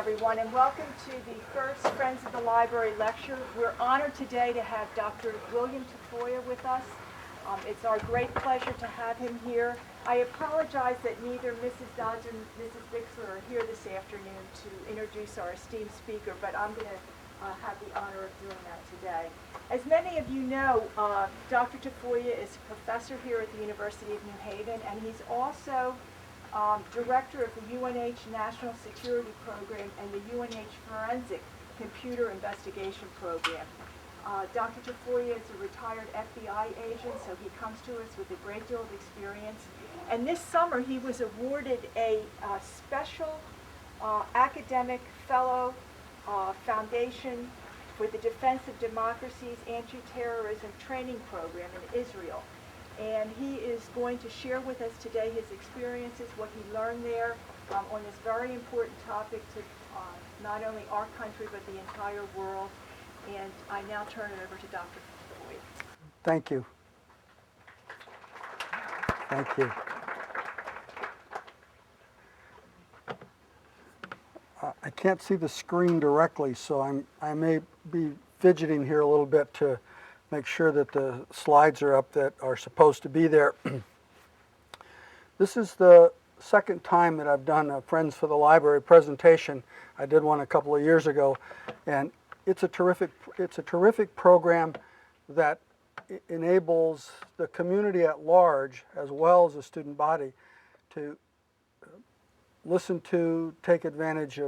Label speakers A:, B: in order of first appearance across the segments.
A: everyone, and welcome to the first Friends of the Library lecture. We're honored today to have Dr. William Tafoya with us. It's our great pleasure to have him here. I apologize that neither Mrs. Dodds or Mrs. Bixler are here this afternoon to introduce our esteemed speaker, but I'm going to have the honor of doing that today. As many of you know, Dr. Tafoya is a professor here at the University of New Haven, and he's also director of the UNH National Security Program and the UNH Forensic Computer Investigation Program. Dr. Tafoya is a retired FBI agent, so he comes to us with a great deal of experience. And this summer he was awarded a special academic fellow foundation for the Defense of Democracies Anti-terrorism training program in Israel. And he is going to share with us today his experiences, what he learned there on this very important topic to not only our country but the entire world. And I now turn it over to Dr. Tafoya.
B: Thank you. Thank you. I can't see the screen directly, so I may be fidgeting here a little bit to make sure that the slides are up that are supposed to be there. This is the second time that I've done a Friends for the Library presentation. I did one a couple of years ago, and it's a terrific program that enables the community at large, as well as the student body, to listen to, take advantage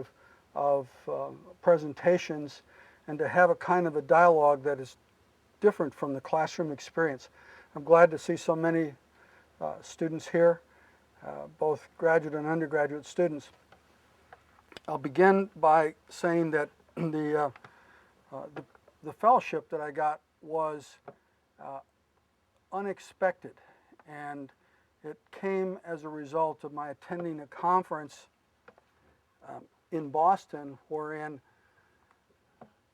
B: of presentations, and to have a kind of a dialogue that is different from the classroom experience. I'm glad to see so many students here, both graduate and undergraduate students. I'll begin by saying that the fellowship that I got was unexpected, and it came as a result of my attending a conference in Boston, wherein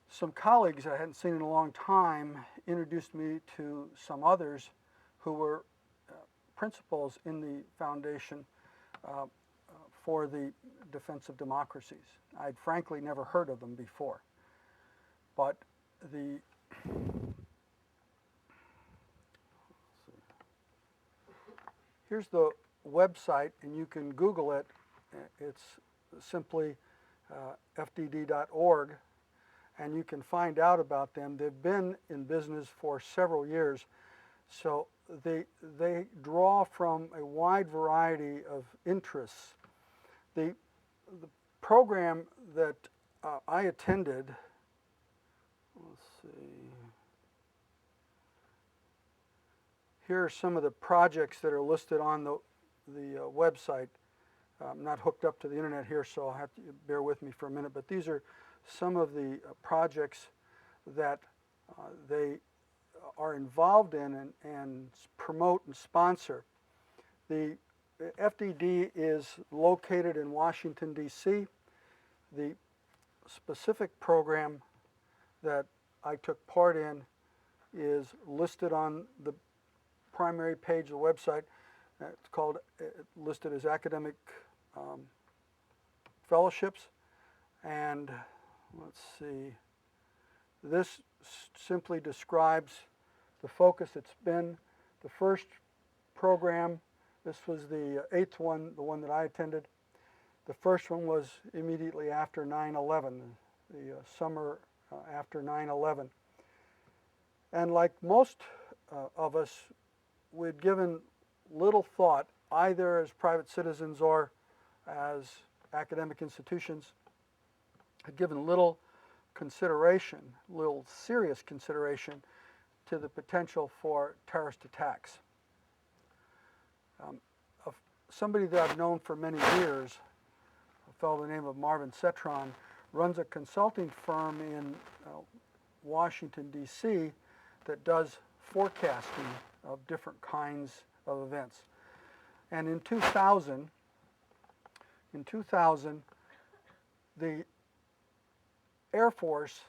B: some colleagues I hadn't seen in a long time introduced me to some others who were principals in the foundation for the Defense of Democracies. I'd frankly never heard of them before. But here's the website, and you can Google it. It's simply fdd.org. And you can find out about them. They've been in business for several years, so they draw from a wide variety of interests. The program that I attended, let's see, here are some of the projects that are listed on the website. I'm not hooked up to the internet here, so I'll have to bear with me for a minute, but these are some of the projects that they are involved in and promote and sponsor. The FDD is located in Washington, D.C. The specific program that I took part in is listed on the primary page of the website. It's called, listed as academic fellowships, and let's see, this simply describes the focus. It's been the first program. This was the 8th one, the one that I attended. The first one was immediately after 9/11, the summer after 9/11. And like most of us, we'd given little thought, either as private citizens or as academic institutions, had given little consideration, little serious consideration to the potential for terrorist attacks. Somebody that I've known for many years, a fellow by the name of Marvin Cetron, runs a consulting firm in Washington, D.C. that does forecasting of different kinds of events. And in 2000, the Air Force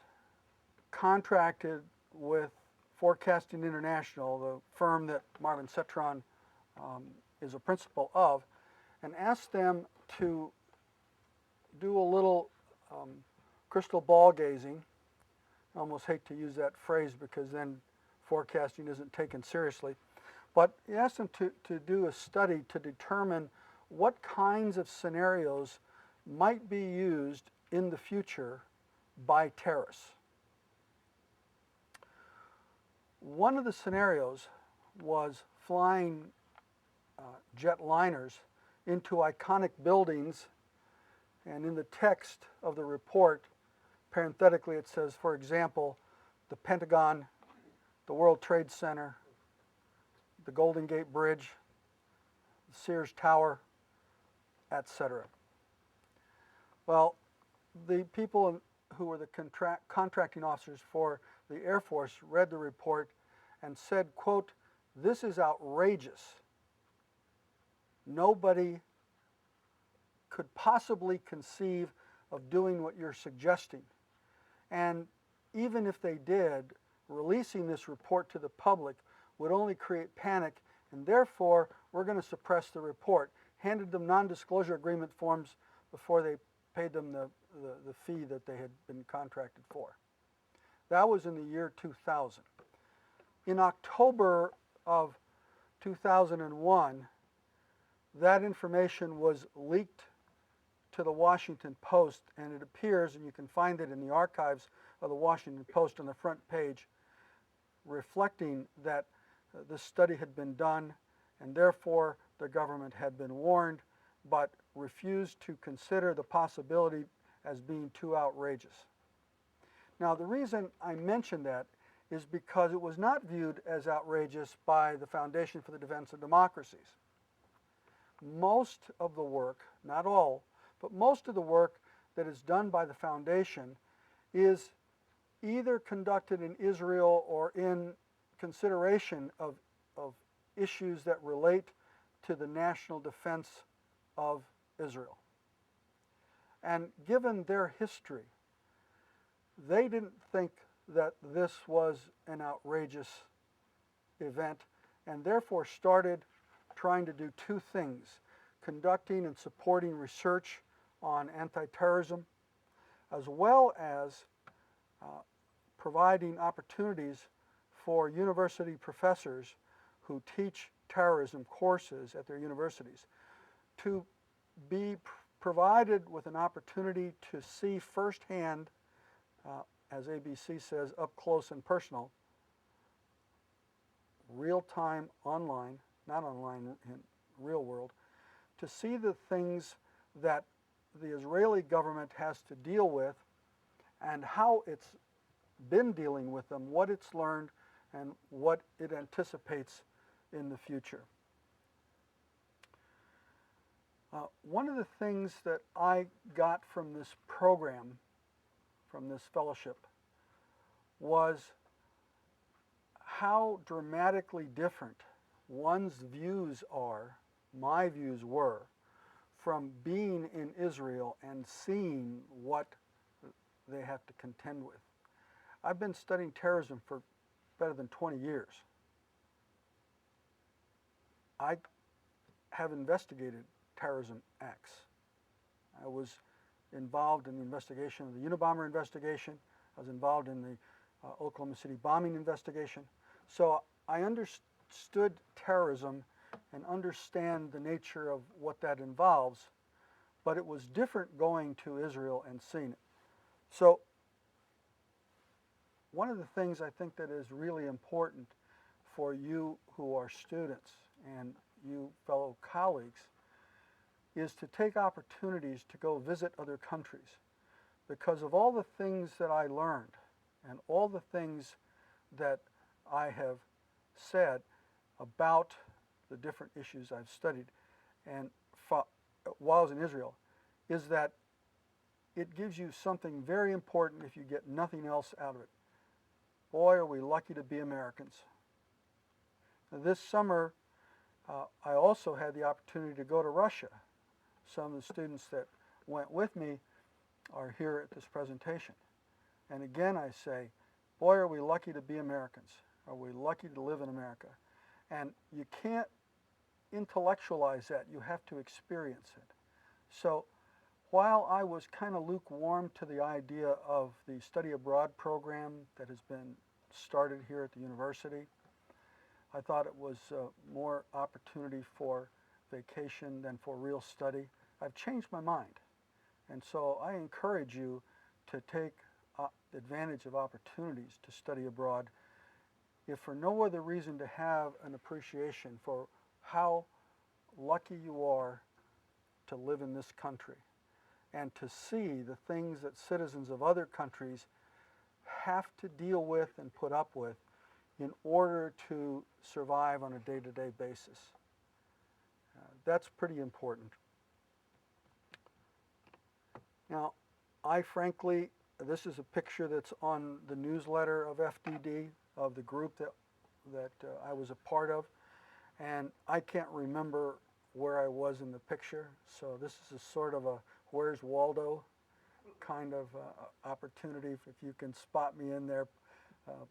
B: contracted with Forecasting International, the firm that Marvin Cetron is a principal of, and asked them to do a little crystal ball gazing. I almost hate to use that phrase because then forecasting isn't taken seriously. But he asked them to do a study to determine what kinds of scenarios might be used in the future by terrorists. One of the scenarios was flying jetliners into iconic buildings, and in the text of the report, parenthetically it says, for example, the Pentagon, the World Trade Center, the Golden Gate Bridge, the Sears Tower, etc. Well, the people who were the contracting officers for the Air Force read the report and said, quote, "This is outrageous. Nobody could possibly conceive of doing what you're suggesting. And even if they did, releasing this report to the public would only create panic, and therefore we're going to suppress the report." Handed them non-disclosure agreement forms before they paid them the fee that they had been contracted for. That was in the year 2000. In October of 2001, that information was leaked to the Washington Post, and it appears, and you can find it in the archives of the Washington Post on the front page, reflecting that this study had been done, and therefore the government had been warned, but refused to consider the possibility as being too outrageous. Now, the reason I mention that is because it was not viewed as outrageous by the Foundation for the Defense of Democracies. Most of the work, not all, but most of the work that is done by the Foundation is either conducted in Israel or in consideration of issues that relate to the national defense of Israel. And given their history, they didn't think that this was an outrageous event, and therefore started trying to do two things: conducting and supporting research on anti-terrorism, as well as providing opportunities for university professors who teach terrorism courses at their universities to be provided with an opportunity to see firsthand, as ABC says, up close and personal, real-time online, not online in real world, to see the things that the Israeli government has to deal with and how it's been dealing with them, what it's learned, and what it anticipates in the future. One of the things that I got from this program, from this fellowship, was how dramatically different one's views are, my views were, from being in Israel and seeing what they have to contend with. I've been studying terrorism for better than 20 years. I have investigated terrorism acts. I was involved in the investigation of the Unabomber investigation. I was involved in the Oklahoma City bombing investigation. So I understood terrorism and understand the nature of what that involves, but it was different going to Israel and seeing it. So one of the things I think that is really important for you who are students and you fellow colleagues is to take opportunities to go visit other countries, because of all the things that I learned and all the things that I have said about the different issues I've studied and while I was in Israel, is that it gives you something very important if you get nothing else out of it. Boy, are we lucky to be Americans. Now, this summer, I also had the opportunity to go to Russia. Some of the students that went with me are here at this presentation. And again, I say, boy, are we lucky to be Americans. Are we lucky to live in America? And you can't intellectualize that. You have to experience it. So while I was kind of lukewarm to the idea of the study abroad program that has been started here at the university, I thought it was more opportunity for vacation than for real study. I've changed my mind. And so I encourage you to take advantage of opportunities to study abroad, if for no other reason to have an appreciation for how lucky you are to live in this country and to see the things that citizens of other countries have to deal with and put up with in order to survive on a day-to-day basis. That's pretty important. Now, I frankly, this is a picture that's on the newsletter of FDD, of the group that I was a part of, and I can't remember where I was in the picture, so this is a sort of a Where's Waldo kind of opportunity. If you can spot me in there,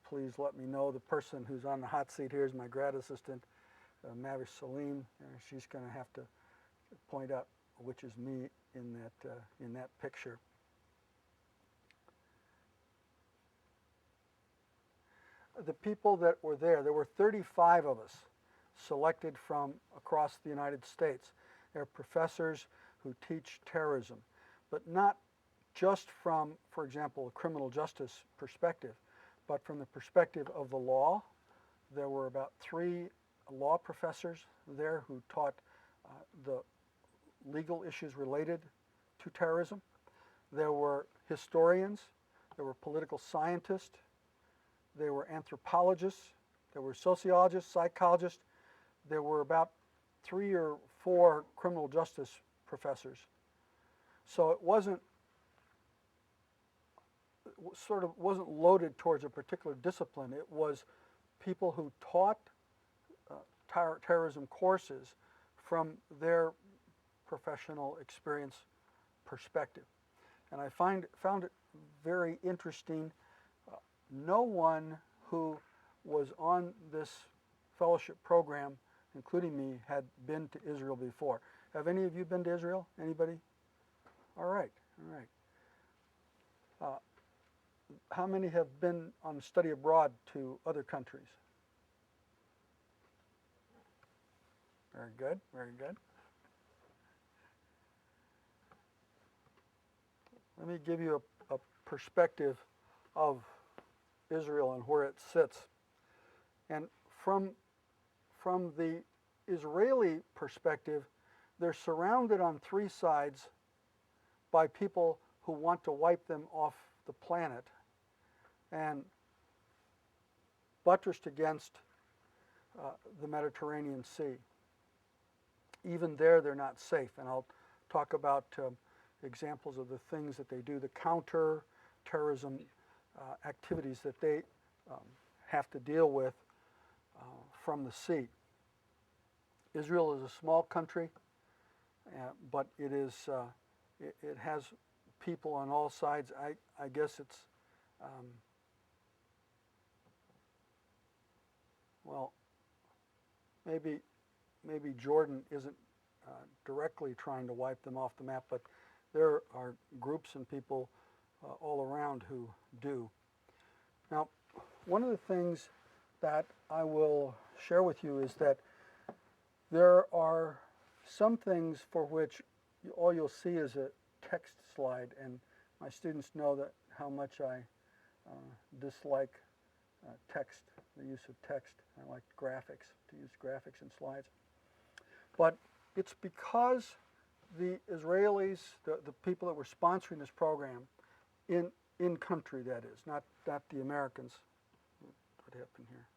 B: please let me know. The person who's on the hot seat here is my grad assistant, Mavish Salim. She's going to have to point out which is me in that picture. The people that were there were 35 of us selected from across the United States. They're professors who teach terrorism, but not just from, for example, a criminal justice perspective, but from the perspective of the law. There were about 3 law professors there who taught the legal issues related to terrorism. There were historians, there were political scientists, there were anthropologists, there were sociologists, psychologists, there were about 3 or 4 criminal justice professors. So it wasn't loaded towards a particular discipline. It was people who taught terrorism courses from their professional experience perspective. And I found it very interesting. No one who was on this fellowship program, including me, had been to Israel before. Have any of you been to Israel? Anybody? All right, all right. How many have been on study abroad to other countries? Very good, very good. Let me give you a perspective of Israel and where it sits. And from the Israeli perspective, they're surrounded on 3 sides by people who want to wipe them off the planet, and buttressed against the Mediterranean Sea. Even there, they're not safe, and I'll talk about examples of the things that they do, the counter-terrorism activities that they have to deal with from the sea. Israel is a small country, but it is it has people on all sides. I guess it's well, maybe Jordan isn't directly trying to wipe them off the map, but there are groups and people all around who do. Now, one of the things that I will share with you is that there are some things for which all you'll see is a text slide, and my students know that how much I dislike text, the use of text. I like graphics, to use graphics in slides. But it's because the Israelis, the people that were sponsoring this program, in country that is, not the Americans. What happened here?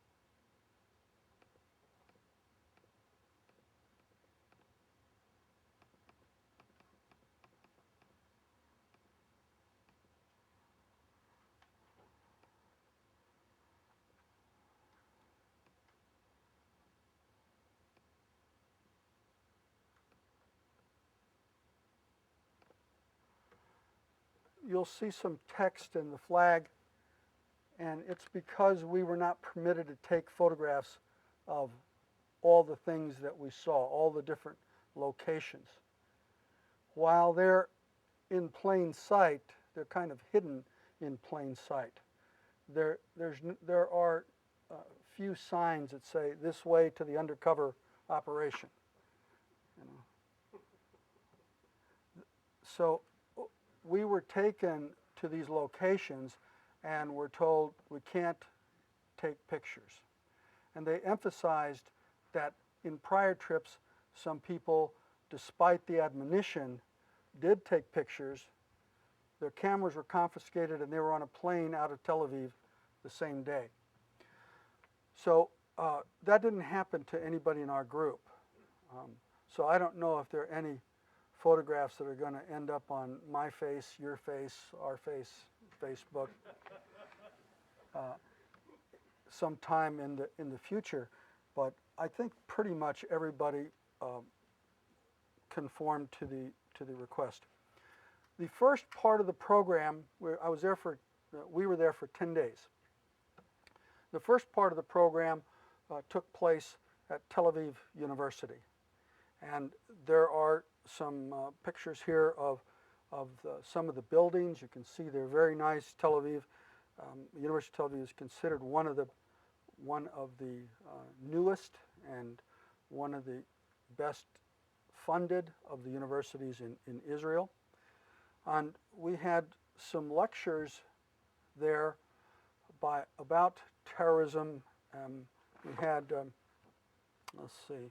B: You'll see some text in the flag, and it's because we were not permitted to take photographs of all the things that we saw, all the different locations. While there in plain sight. They're kind of hidden in plain sight. There are few signs that say this way to the undercover operation. You know. So we were taken to these locations and were told we can't take pictures. And they emphasized that in prior trips, some people, despite the admonition, did take pictures. Their cameras were confiscated and they were on a plane out of Tel Aviv the same day. So that didn't happen to anybody in our group. So I don't know if there are any photographs that are going to end up on my face, your face, our face, Facebook, sometime in the future. But I think pretty much everybody conformed to the request. The first part of the program, we were there for 10 days. The first part of the program took place at Tel Aviv University. And there are some pictures here of some of the buildings. You can see they're very nice. Tel Aviv, the University of Tel Aviv is considered one of the newest and one of the best funded of the universities in Israel. And we had some lectures there about terrorism. We had, let's see,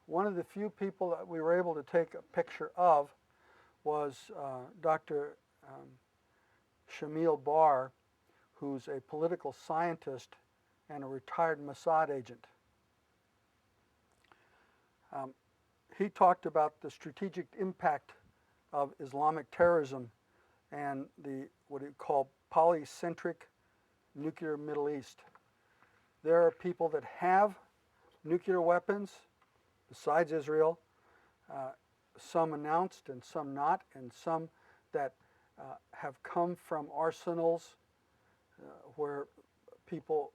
B: one of the few people that we were able to take a picture of was Dr. Shamil Bar, who's a political scientist and a retired Mossad agent. He talked about the strategic impact of Islamic terrorism and what he called polycentric nuclear Middle East. There are people that have nuclear weapons besides Israel, some announced and some not, and some that have come from arsenals where people,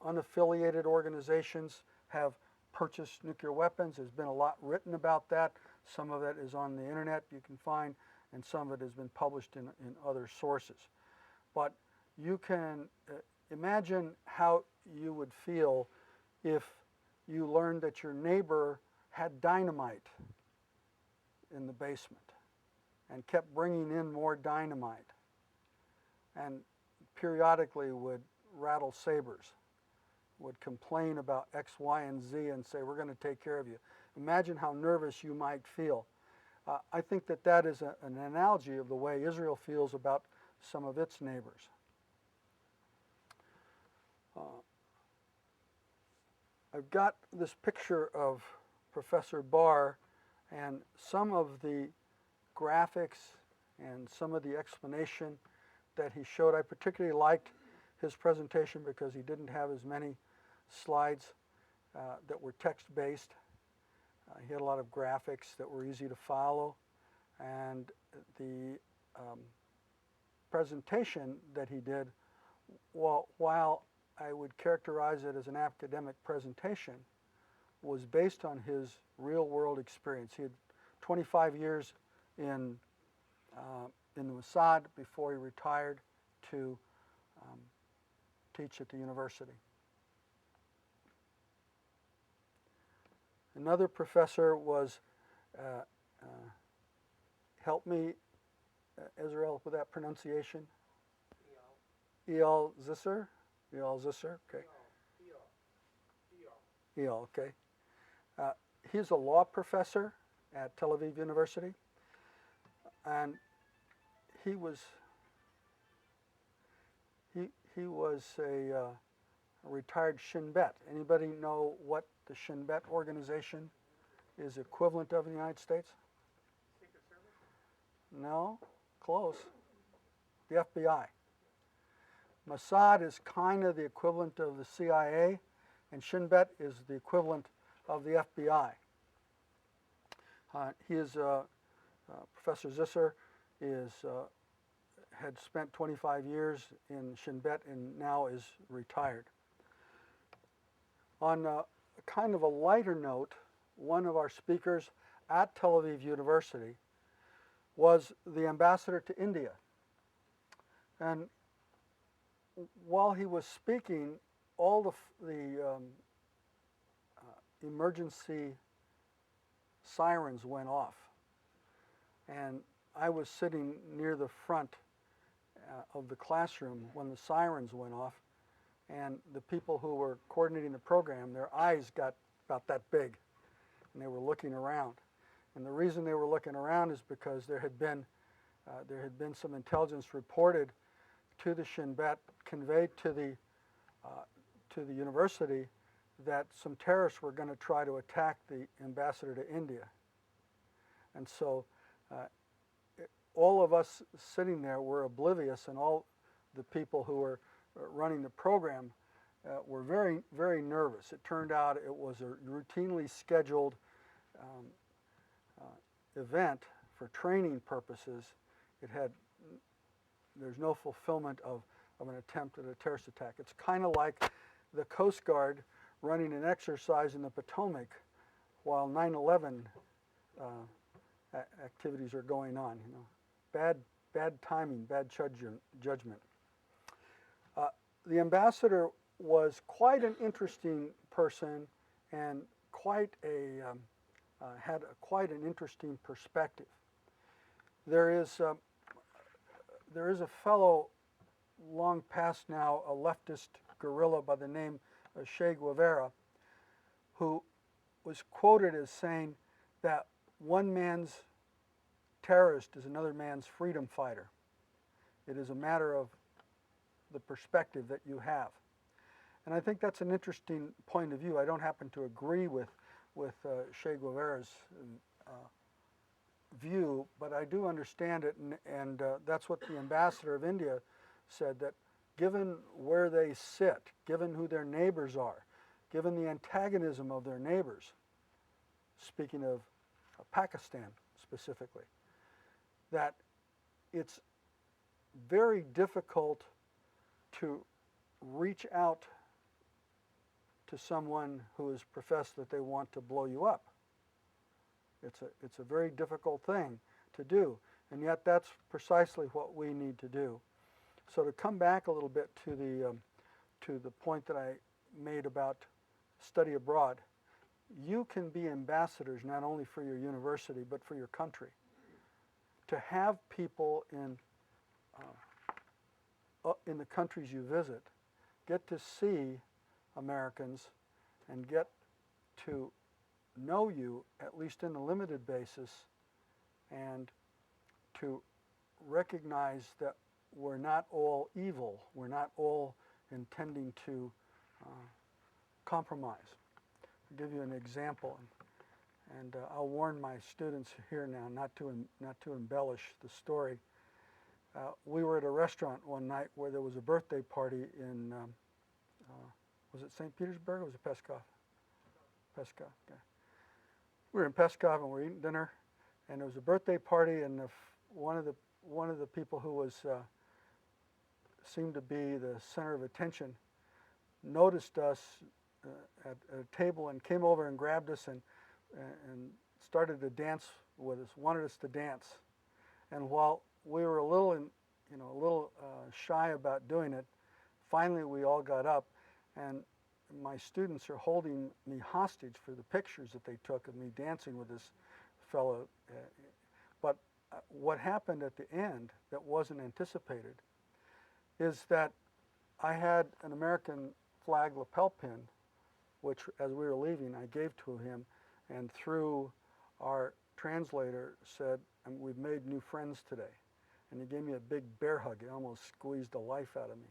B: unaffiliated organizations have purchased nuclear weapons. There's been a lot written about that. Some of it is on the internet you can find, and some of it has been published in other sources. But you can imagine how you would feel if you learned that your neighbor had dynamite in the basement and kept bringing in more dynamite and periodically would rattle sabers, would complain about X, Y, and Z and say, we're going to take care of you. Imagine how nervous you might feel. I think that is an analogy of the way Israel feels about some of its neighbors. I've got this picture of Professor Barr and some of the graphics and some of the explanation that he showed. I particularly liked his presentation because he didn't have as many slides that were text-based. He had a lot of graphics that were easy to follow, and the presentation that he did, while I would characterize it as an academic presentation, was based on his real-world experience. He had 25 years in the Mossad before he retired to teach at the university. Another professor was, help me, Israel, with that pronunciation? Eyal Zisser? Eyal Zisser, okay. Eyal, okay. He's a law professor at Tel Aviv University, and he was a retired Shin Bet. Anybody know what the Shin Bet organization is equivalent of in the United States?
C: Secret Service?
B: No, close. The FBI. Mossad is kind of the equivalent of the CIA, and Shin Bet is the equivalent of the FBI. Professor Zisser had spent 25 years in Shin Bet and now is retired. On kind of a lighter note, one of our speakers at Tel Aviv University was the ambassador to India. And while he was speaking, all the emergency sirens went off. And I was sitting near the front of the classroom when the sirens went off, and the people who were coordinating the program, their eyes got about that big, and they were looking around. And the reason they were looking around is because there had been some intelligence reported to the Shin Bet, conveyed to the university, that some terrorists were going to try to attack the ambassador to India. And so all of us sitting there were oblivious, and all the people who were running the program were very, very nervous. It turned out it was a routinely scheduled event for training purposes. There's no fulfillment of an attempt at a terrorist attack. It's kind of like the Coast Guard running an exercise in the Potomac while 9/11 activities are going on. You know, bad timing, bad judgment. The ambassador was quite an interesting person and had quite an interesting perspective. There is a fellow long past now, a leftist guerrilla by the name of Che Guevara, who was quoted as saying that one man's terrorist is another man's freedom fighter. It is a matter of the perspective that you have. And I think that's an interesting point of view. I don't happen to agree with Che Guevara's view, but I do understand it, and that's what the ambassador of India said, that given where they sit, given who their neighbors are, given the antagonism of their neighbors, speaking of Pakistan specifically, that it's very difficult to reach out to someone who has professed that they want to blow you up. It's a very difficult thing to do, and yet that's precisely what we need to do. So to come back a little bit to the point that I made about study abroad, you can be ambassadors not only for your university but for your country. To have people in the countries you visit get to see Americans and get to know you, at least in a limited basis, and to recognize that we're not all evil, we're not all intending to compromise. I'll give you an example, and I'll warn my students here now not to embellish the story. We were at a restaurant one night where there was a birthday party in, was it St. Petersburg or was it Peskov? Peskov, okay. We were in Peskov and we were eating dinner, and there was a birthday party, and one of the people who was seemed to be the center of attention noticed us at a table and came over and grabbed us and started to dance with us, wanted us to dance. And while we were a little shy about doing it, finally we all got up, and my students are holding me hostage for the pictures that they took of me dancing with this fellow. But what happened at the end that wasn't anticipated is that I had an American flag lapel pin, which as we were leaving I gave to him, and through our translator said, "And we've made new friends today." And he gave me a big bear hug. It almost squeezed the life out of me.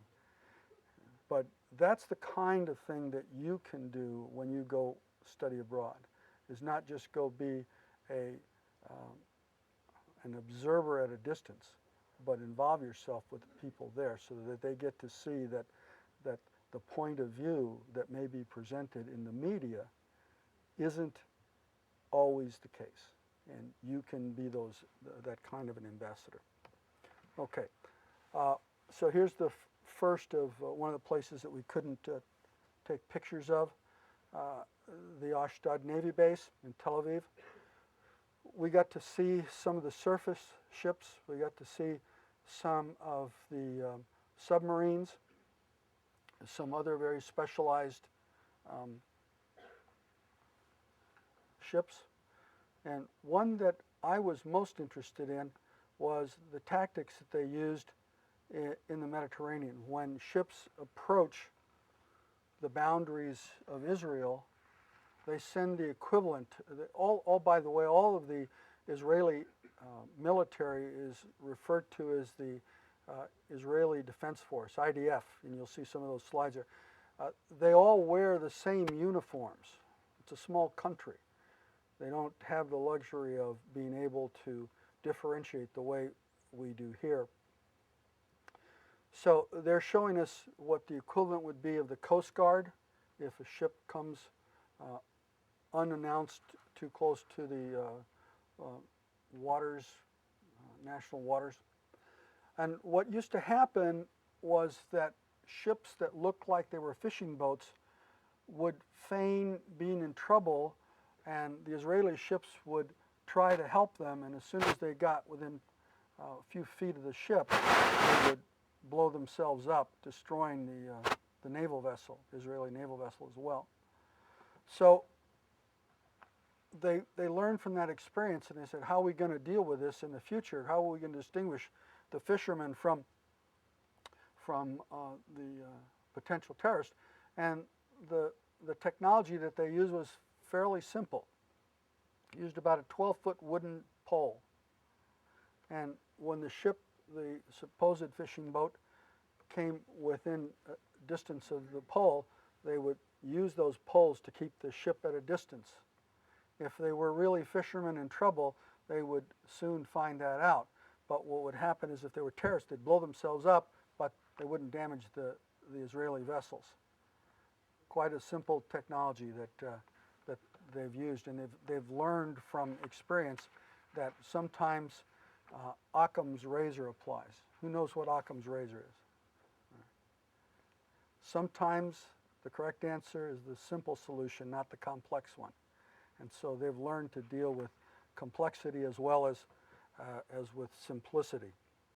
B: But that's the kind of thing that you can do when you go study abroad, is not just go be an observer at a distance, but involve yourself with the people there so that they get to see that the point of view that may be presented in the media isn't always the case. And you can be that kind of an ambassador. Okay, so here's the first of one of the places that we couldn't take pictures of. the Ashdod Navy base in Tel Aviv. We got to see some of the surface ships. We got to see some of the submarines, some other very specialized ships. And one that I was most interested in was the tactics that they used in the Mediterranean. When ships approach the boundaries of Israel, they send the equivalent, by the way, all of the Israeli military is referred to as the Israeli Defense Force, IDF, and you'll see some of those slides there. They all wear the same uniforms. It's a small country. They don't have the luxury of being able to differentiate the way we do here. So they're showing us what the equivalent would be of the Coast Guard if a ship comes unannounced too close to the waters, national waters. And what used to happen was that ships that looked like they were fishing boats would feign being in trouble, and the Israeli ships would try to help them, and as soon as they got within a few feet of the ship, they would blow themselves up, destroying the naval vessel, the Israeli naval vessel as well. So they learned from that experience, and they said, how are we going to deal with this in the future? How are we going to distinguish the fishermen from the potential terrorists? And the technology that they used was fairly simple. Used about a 12-foot wooden pole. And when the ship, the supposed fishing boat, came within a distance of the pole, they would use those poles to keep the ship at a distance. If they were really fishermen in trouble, they would soon find that out. But what would happen is if they were terrorists, they'd blow themselves up, but they wouldn't damage the Israeli vessels. Quite a simple technology that they've used, and they've learned from experience that sometimes Occam's razor applies. Who knows what Occam's razor is? Sometimes the correct answer is the simple solution, not the complex one. And so they've learned to deal with complexity as well as with simplicity.